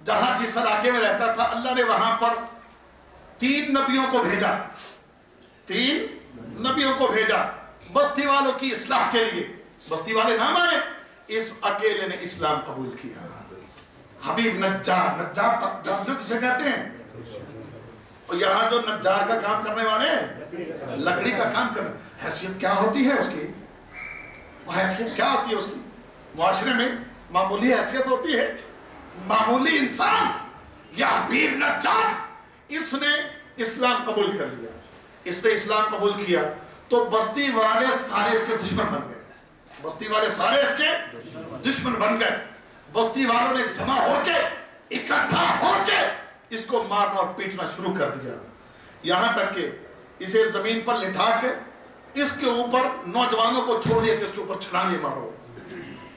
جہاں جس علاقے میں رہتا تھا اللہ نے وہاں پر 3 نبیوں کو بھیجا، 3 نبیوں کو بھیجا بستی والوں کی اصلاح کے لیے۔ بستی والے نہ مانے، اس اکیلے نے اسلام قبول کیا۔ حبیب نجار، نجار جانتے ہو کسے کہتے ہیں؟ اور یہاں جو نجار کا کام کرنے والے ہیں، لکڑی کا کام کرنے، حیثیت کیا ہوتی ہے اس کی؟ حیثیت کیا ہوتی ہے اس کی؟ معاشرے میں معمولی حیثیت ہوتی ہے، معمولی انسان۔ یا حبیب نجار، اس نے اسلام قبول کر لیا۔ اس نے اسلام قبول کیا تو بستی والے سارے اس کے دشمن بن گئے۔ بستی والے سارے اس کے دشمن بن گئے۔ بستی والوں نے جمع ہو کے، اکٹھا ہو کے اس کو مارنا اور پیٹنا شروع کر دیا، یہاں تک کہ اسے زمین پر لٹھا کے اس کے اوپر نوجوانوں کو چھوڑ دیا کہ اس کے اوپر چھلانگیں مارو،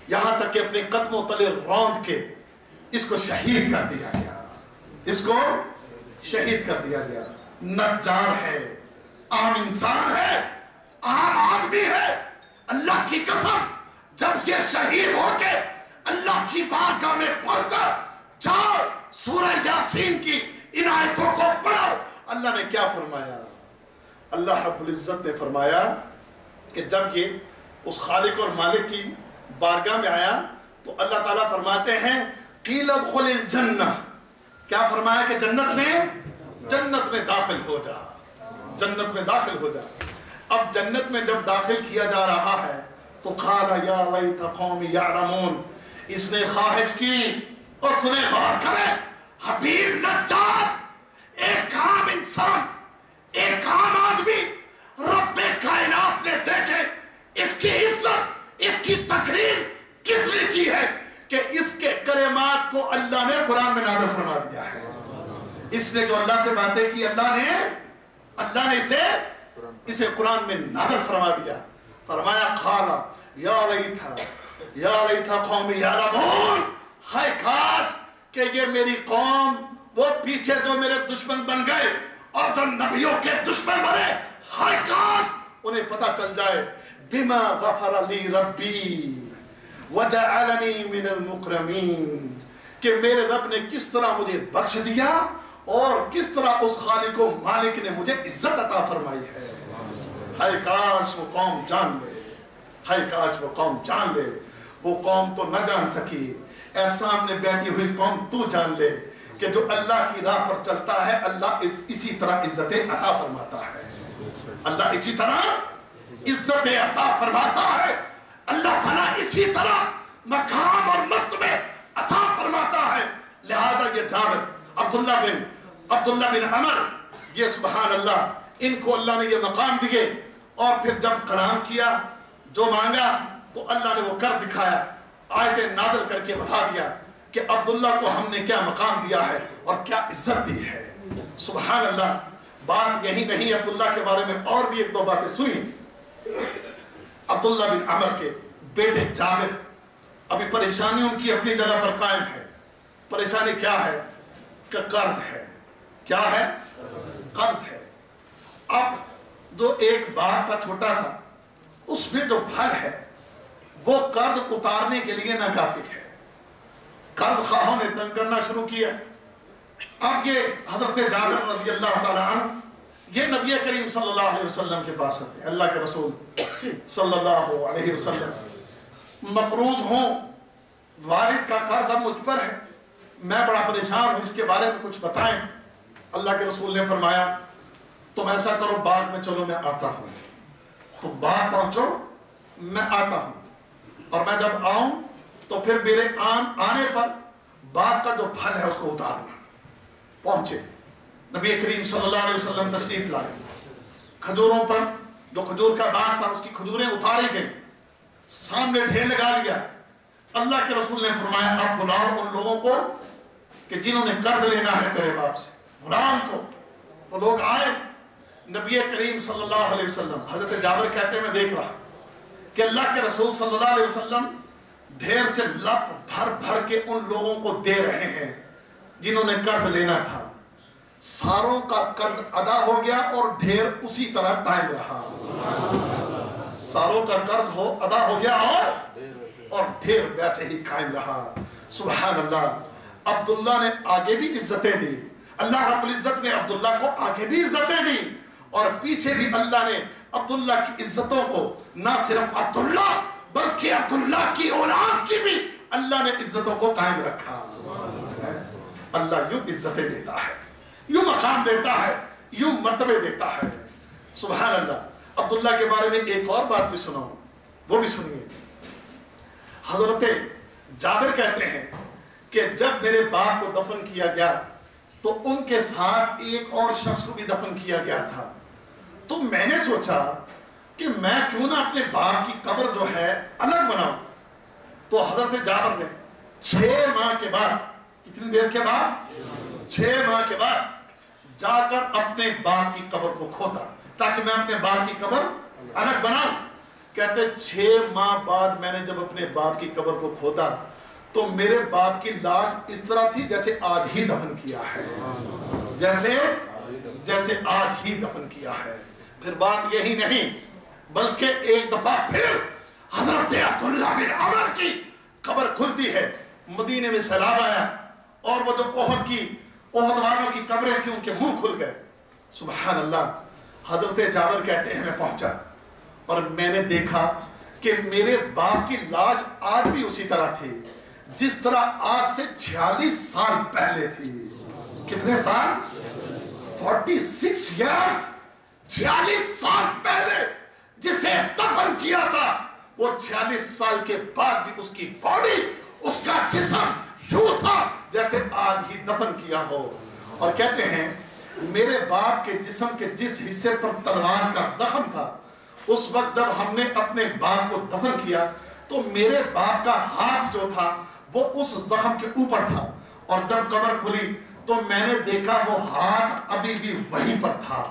یہاں تک کہ اپنے قدموں تلے روند کے اس کو شہید کر دیا گیا۔ اس کو شہید کر دیا گیا۔ نجار ہے، عام انسان ہے، عام آدمی ہے۔ اللہ کی قسم جب یہ شہید ہو کے اللہ کی بارگاہ میں پہنچا، جاؤ سورہ یاسین کی ان آیتوں کو پڑھو۔ اللہ نے کیا فرمایا؟ اللہ رب العزت نے فرمایا کہ جب یہ اس خالق اور مالک کی بارگاہ میں آیا تو اللہ تعالیٰ فرماتے ہیں قیل ادخل الجنہ، کیا فرمایا کہ جنت میں داخل ہو جا، جنت میں داخل ہو جا۔ اب جنت میں جب داخل کیا جا رہا ہے تو قال یا لیت قومی یعلمون، اس نے خواہش کی، اور سنے غور کریں، حبیب نجار ایک عام انسان، ایک عام آدمی، رب کائنات نے دیکھے اس کی عزت، اس کی تقریر کتنی کی ہے کہ اس کے کلمات کو اللہ نے قرآن میں نازل فرما دیا ہے۔ اس نے جو اللہ سے باتیں کی اللہ نے اسے قرآن میں نازل فرما دیا۔ فرمایا قالا یا لیتا قومی یعلمون، ہائے کاش کہ یہ میری قوم، وہ پیچھے جو میرے دشمن بن گئے اور جو نبیوں کے دشمن بنے، ہائے کاش انہیں پتا چل جائے بما غفر لی ربی وجعلنی من المکرمین، کہ میرے رب نے کس طرح مجھے بخش دیا اور کس طرح اس خالق و مالک نے مجھے عزت عطا فرمائی ہے۔ ہائے کاش وہ قوم جان لے، ہائے کاش وہ قوم جان لے۔ وہ قوم تو نہ جان سکی، اے سامنے بیٹھی ہوئی قوم تو جان لے کہ جو اللہ کی راہ پر چلتا ہے اللہ اسی طرح عزتیں عطا فرماتا ہے، اللہ اسی طرح عزتیں عطا فرماتا ہے، اللہ تعالیٰ اسی طرح مقام اور مرتبے عطا فرماتا ہے۔ لہذا یہ جابر عبداللہ بن عمر، یہ سبحان اللہ، ان کو اللہ نے یہ مقام دیے، اور پھر جب کلام کیا، جو مانگا تو اللہ نے وہ کر دکھایا، آیتیں نازل کر کے بتا دیا کہ عبداللہ کو ہم نے کیا مقام دیا ہے اور کیا عزت دی ہے۔ سبحان اللہ۔ بات یہی نہیں، عبداللہ کے بارے میں اور بھی ایک دو باتیں سنیں۔ عبداللہ بن عمر کے بیٹے جابر، ابھی پریشانی ان کی اپنی جگہ پر قائم ہے۔ پریشانی کیا ہے کہ قرض ہے۔ کیا ہے؟ قرض ہے۔ اب جو ایک باغ تھا چھوٹا سا، اس میں جو پھل ہے وہ قرض اتارنے کے لیے ناکافی ہے۔ قرض خواہوں نے تنگ کرنا شروع کیا۔ اب یہ حضرت جابر رضی اللہ تعالی عنہ یہ نبی کریم صلی اللہ علیہ وسلم کے پاس آتے ہیں، اللہ کے رسول صلی اللہ علیہ وسلم، مقروض ہوں، والد کا قرض اب مجھ پر ہے، میں بڑا پریشان ہوں، اس کے بارے میں کچھ بتائیں۔ اللہ کے رسول نے فرمایا تم ایسا کرو، باغ میں چلو، میں آتا ہوں۔ تو باغ پہنچو، میں آتا ہوں، اور میں جب آؤں تو پھر میرے آنے پر باغ کا جو پھل ہے اس کو اتارنا۔ پہنچے، نبی کریم صلی اللہ علیہ وسلم تشریف لائے، کھجوروں پر جو کھجور کا باغ تھا اس کی کھجوریں اتاری گئیں، سامنے ڈھیر لگا لیا۔ اللہ کے رسول نے فرمایا اب بلاؤ ان لوگوں کو کہ جنہوں نے قرض لینا ہے تیرے باپ سے، بلاؤ ان کو۔ وہ لوگ آئے، نبی کریم صلی اللہ علیہ وسلم، حضرت جابر کہتے ہیں میں دیکھ رہا کہ اللہ کے رسول صلی اللہ علیہ وسلم ڈھیر سے لپ بھر بھر کے ان لوگوں کو دے رہے ہیں جنہوں نے قرض لینا تھا۔ ساروں کا قرض ادا ہو گیا اور ڈھیر اسی طرح قائم رہا۔ ساروں کا قرض ادا ہو گیا اور ڈھیر ویسے ہی قائم رہا۔ سبحان اللہ۔ عبداللہ نے آگے بھی عزتیں دی، اللہ رب العزت نے عبداللہ کو آگے بھی عزتیں دی، اور پیچھے بھی اللہ نے عبداللہ کی عزتوں کو، نہ صرف عبداللہ بلکہ عبداللہ کی اولاد کی بھی اللہ نے عزتوں کو قائم رکھا۔ اللہ یوں عزتیں دیتا ہے، یوں مقام دیتا ہے، یوں مرتبے دیتا ہے۔ سبحان اللہ۔ عبداللہ کے بارے میں ایک اور بات بھی سناؤں، وہ بھی سنیے۔ حضرت جابر کہتے ہیں کہ جب میرے باپ کو دفن کیا گیا تو ان کے ساتھ ایک اور شخص کو بھی دفن کیا گیا تھا، تو میں نے سوچا کہ میں کیوں نہ اپنے باپ کی قبر جو ہے الگ بناؤں۔ تو حضرت جابر نے 6 ماہ کے بعد، کتنی دیر کے بعد؟ 6 ماہ کے بعد جا کر اپنے باپ کی قبر کو کھودا تاکہ میں اپنے باپ کی قبر الگ بناؤں۔ کہتے 6 ماہ بعد میں نے جب اپنے باپ کی قبر کو کھودا تو میرے باپ کی لاش اس طرح تھی جیسے آج ہی دفن کیا ہے، جیسے آج ہی دفن کیا ہے۔ پھر بات یہی نہیں بلکہ ایک دفعہ پھر حضرت عبداللہ بن عمر کی قبر کھلتی ہے، مدینے میں سیلاب آیا اور وہ جو احد والوں کی قبریں تھیں ان کے منہ کھل گئے۔ سبحان اللہ۔ حضرت جابر کہتے ہیں میں پہنچا اور میں نے دیکھا کہ میرے باپ کی لاش آج بھی اسی طرح تھی جس طرح آج سے 46 سال پہلے تھی. کتنے سال؟ 46 years. 46 سال پہلے جسے دفن کیا تھا وہ 46 سال کے بعد بھی اس کی باڈی، اس کا جسم یوں تھا جیسے آج ہی دفن کیا ہو. اور کہتے ہیں میرے باپ کے جسم کے جس حصے پر تلوار کا زخم تھا اس وقت جب ہم نے اپنے باپ کو دفن کیا تو میرے باپ کا ہاتھ جو تھا وہ اس زخم کے اوپر تھا، اور جب قبر کھلی تو میں نے دیکھا وہ ہاتھ ابھی بھی وہیں پر تھا.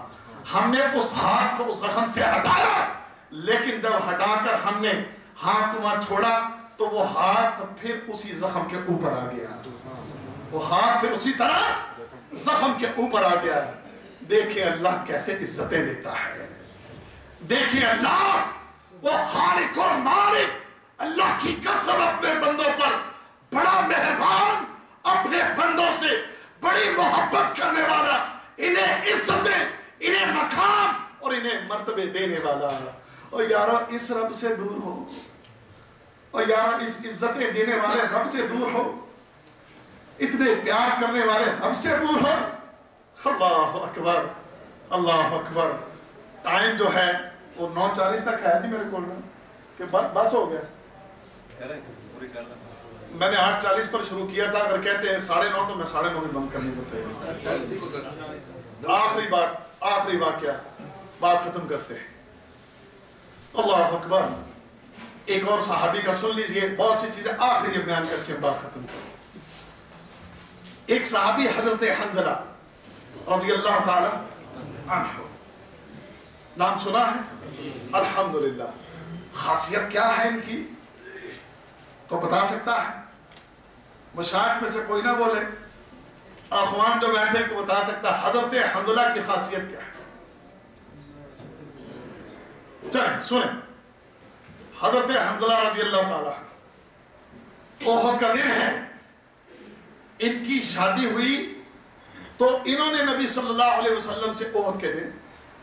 ہم نے اس ہاتھ کو اس زخم سے ہٹایا، لیکن جب ہٹا کر ہم نے ہاتھ کو وہاں چھوڑا تو وہ ہاتھ پھر اسی زخم کے اوپر آ گیا. وہ ہاتھ پھر اسی طرح زخم کے اوپر آ گیا. دیکھیں اللہ کیسے عزتیں دیتا ہے. دیکھیں اللہ وہ خالق و مالک، اللہ کی قسم اپنے بندوں پر بڑا مہربان، اپنے بندوں سے بڑی محبت کرنے والا، انہیں عزتیں، انہیں مقام اور انہیں مرتبے دینے والا. اور یارو اس رب سے دور ہو، اور یارو اس عزتیں دینے والے رب سے دور ہو، اتنے پیار کرنے والے رب سے دور ہو. اللہ اکبر، اللہ اکبر. ٹائم جو ہے وہ 9:40 تک ہے جی میرے کول کہ بس ہو گیا. میں نے 8:40 پر شروع کیا تھا، اگر کہتے ہیں 9:30 تو میں 9:30 بھی بند کرنے ہوتے ہیں. آخری بات، آخری واقعہ، بات ختم کرتے ہیں. اللہ اکبر. ایک اور صحابی کا سن لیجئے، بہت سی چیزیں آخری بیان کر کے بات ختم کریں. ایک صحابی حضرت حنظلہ رضی اللہ تعالی عنہ، نام سنا ہے؟ الحمدللہ. خاصیت کیا ہے ان کی تو بتا سکتا ہے؟ مشائخ میں سے کوئی نہ بولے، اخوان جو بیٹھے کو بتا سکتا ہے حضرت حنظلہ کی خاصیت کیا ہے؟ چلیں سنیں. حضرت حنظلہ رضی اللہ تعالی، احد کا دن ہے، ان کی شادی ہوئی تو انہوں نے نبی صلی اللہ علیہ وسلم سے احد کے دن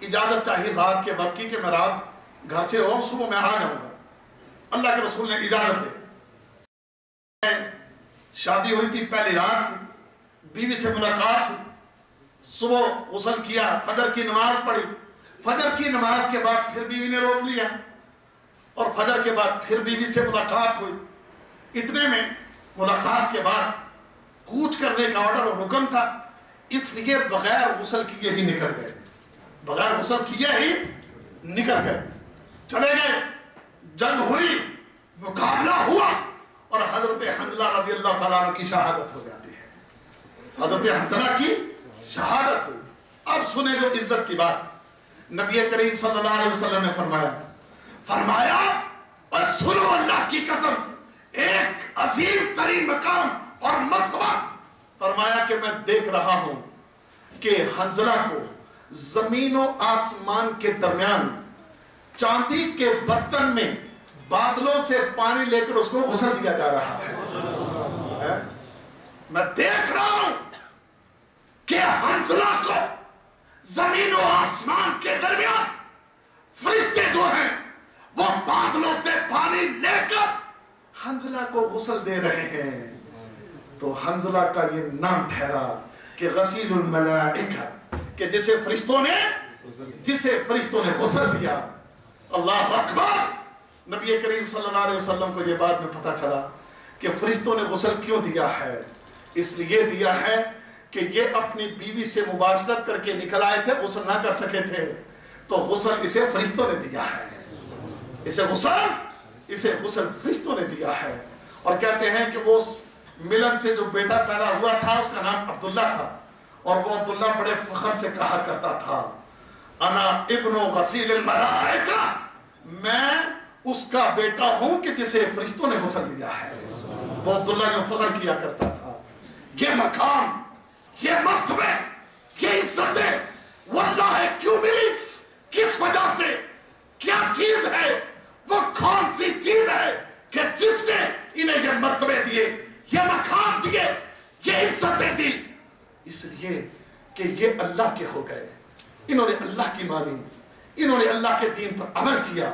اجازت چاہی رات کے وقت کی کہ میں رات گھر سے ہوں، صبح میں آ جاؤں گا. اللہ کے رسول نے اجازت دے. شادی ہوئی تھی، پہلی رات تھی، بیوی سے ملاقات ہوئی، صبح غسل کیا، فجر کی نماز پڑھی. فجر کی نماز کے بعد پھر بیوی نے روک لیا، اور فجر کے بعد پھر بیوی سے ملاقات ہوئی. اتنے میں ملاقات کے بعد کوچ کرنے کا آرڈر اور حکم تھا، اس لیے بغیر غسل کیے ہی نکل گئے. بغیر غسل کیے ہی نکل گئے، چلے گئے. جنگ ہوئی، مقابلہ ہوا، اور حضرت حنظلہ رضی اللہ تعالیٰ عنہ کی شہادت ہو جاتی ہے. حضرت حنظلہ کی شہادت ہوئی. اب سنیں جو عزت کی بات. نبی کریم صلی اللہ علیہ وسلم نے فرمایا اور سنو اللہ کی قسم، ایک عظیم ترین مقام اور مرتبہ. فرمایا کہ میں دیکھ رہا ہوں کہ حنظلہ کو زمین و آسمان کے درمیان چاندی کے برتن میں بادلوں سے پانی لے کر اس کو غسل دیا جا رہا ہے. میں دیکھ رہا ہوں کہ حنظلہ کو زمین و آسمان کے درمیان فرشتے جو ہیں وہ بادلوں سے پانی لے کر حنظلہ کو غسل دے رہے ہیں. تو حنظلہ کا یہ نام ٹھہرا کہ غسیل الملائکہ، کہ جسے فرشتوں نے غسل دیا. اللہ اکبر. نبی کریم صلی اللہ علیہ وسلم کو یہ بات میں پتہ چلا کہ فرشتوں نے غسل کیوں دیا ہے. اس لیے دیا ہے کہ یہ اپنی بیوی سے مباشرت کر کے نکل آئے تھے، غسل نہ کر سکے تھے، تو غسل اسے فرشتوں نے دیا ہے. اسے غسل فرشتوں نے دیا ہے. اور کہتے ہیں کہ وہ ملن سے جو بیٹا پیدا ہوا تھا اس کا نام عبداللہ تھا، اور وہ عبداللہ بڑے فخر سے کہا کرتا تھا انا ابن غسیل الملائکہ، میں اس کا بیٹا ہوں کہ جسے فرشتوں نے غسل دیا ہے. وہ عبداللہ جو فخر کیا کرتا تھا. یہ مقام، یہ مرتبہ، یہ عزتیں واللہ کیوں ملی؟ کس وجہ سے؟ کیا چیز ہے؟ وہ کون سی چیز ہے کہ جس نے انہیں یہ مرتبے دیے، یہ مقام دیے، یہ عزتیں دی؟ اس لیے کہ یہ اللہ کے ہو گئے. انہوں نے اللہ کی مانی، انہوں نے اللہ کے دین پر عمل کیا.